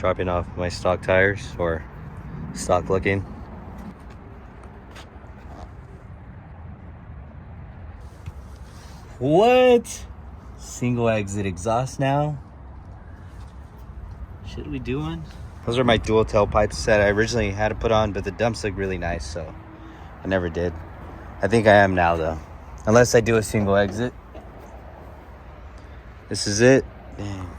dropping off my stock tires, or stock looking. What? Single exit exhaust now? Shit we doing? Those are my dual tailpipes that I originally had to put on, but the dumps look really nice, so I never did. I think I am now though, unless I do a single exit. This is it. Dang.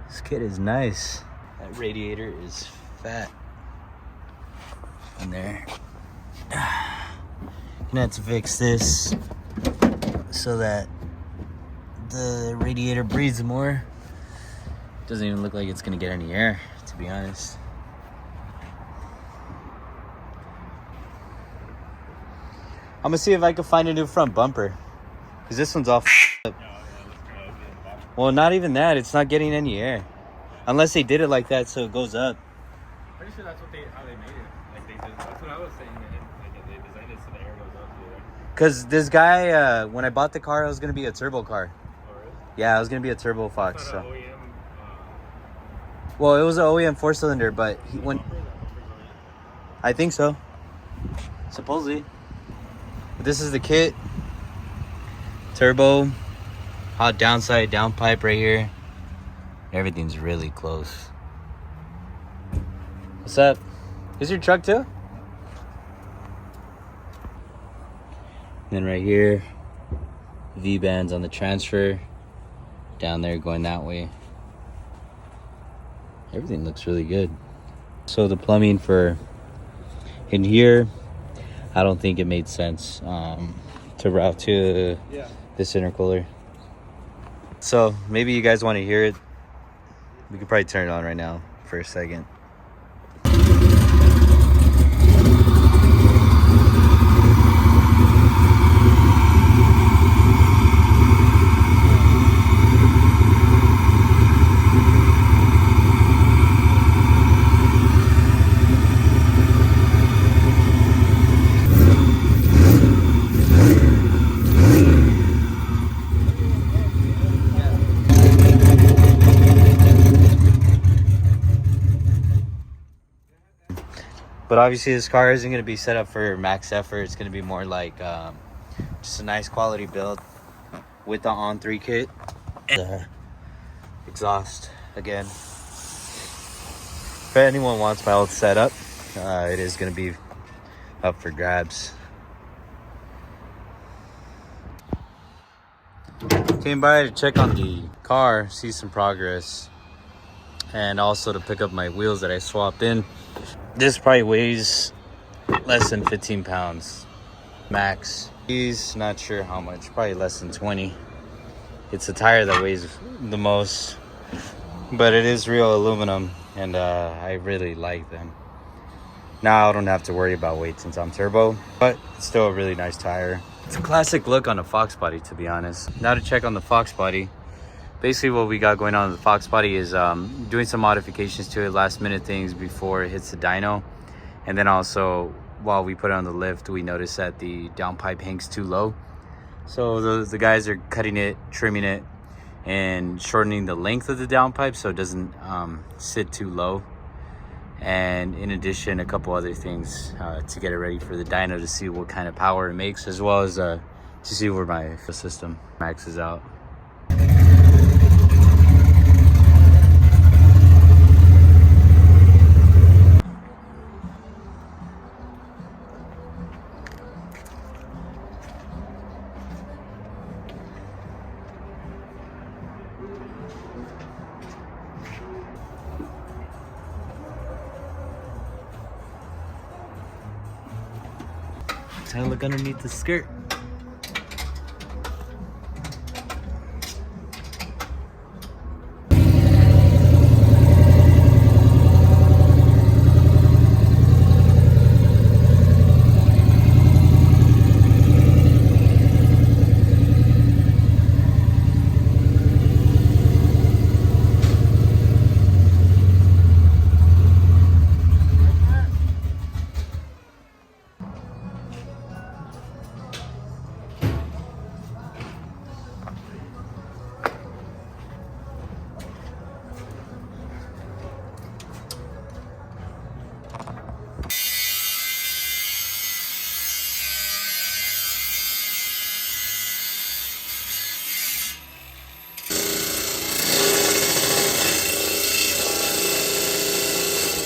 This kit is nice. That radiator is fat in there. Gonna have to fix this so that the radiator breathes more. Doesn't even look like it's gonna get any air, to be honest. I'm gonna see if I can find a new front bumper, because this one's all up. Well, not even that. It's not getting any air, unless they did it like that so it goes up. Pretty sure that's how they made it. Like that's what I was saying. Like they designed it so the air goes up. Because this guy, when I bought the car, it was gonna be a turbo car. Oh really? Yeah, it was gonna be a turbo Fox. So. OEM, Well, it was an OEM 4-cylinder, but I think so. Supposedly. But this is the kit. Turbo. Hot downside downpipe right here. Everything's really close. What's up? Is your truck too? And then right here, V-bands on the transfer. Down there going that way. Everything looks really good. So the plumbing for in here, I don't think it made sense to route to this intercooler. So maybe you guys want to hear it. We could probably turn it on right now for a second. But obviously this car isn't going to be set up for max effort. It's going to be more like just a nice quality build with the on3 kit. And exhaust again. If anyone wants my old setup, it is going to be up for grabs. Came by to check on the car, see some progress, and also to pick up my wheels that I swapped in. This probably weighs less than 15 pounds max. He's not sure how much, probably less than 20. It's a tire that weighs the most, but it is real aluminum, and I really like them. Now I don't have to worry about weight since I'm turbo, but it's still a really nice tire. It's a classic look on a fox body, to be honest. Now to check on the fox body. Basically what we got going on with the fox body is doing some modifications to it, last minute things before it hits the dyno. And then also while we put it on the lift, we noticed that the downpipe hangs too low. So the guys are cutting it, trimming it, and shortening the length of the downpipe so it doesn't sit too low. And in addition, a couple other things to get it ready for the dyno to see what kind of power it makes, as well as to see where my system maxes out. Time to look underneath the skirt.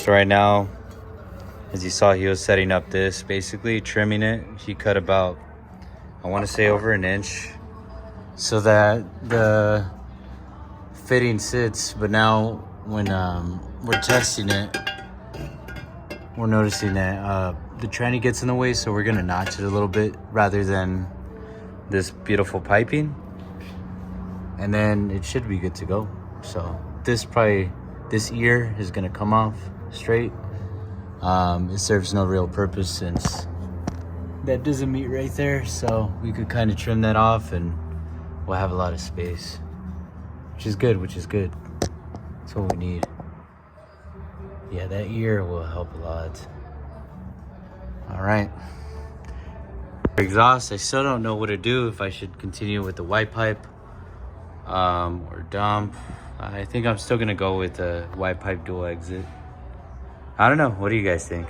So right now, as you saw, he was setting up this, basically trimming it. He cut about, I want to say, over an inch so that the fitting sits. But now when we're testing it, we're noticing that the tranny gets in the way, so we're gonna notch it a little bit rather than this beautiful piping, and then it should be good to go. So this ear is gonna come off straight. It serves no real purpose since that doesn't meet right there, so we could kind of trim that off and we'll have a lot of space, which is good. That's what we need. Yeah, that ear will help a lot. All right. Exhaust, I still don't know what to do, if I should continue with the white pipe or dump. I think I'm still gonna go with the white pipe dual exit. I don't know. What do you guys think?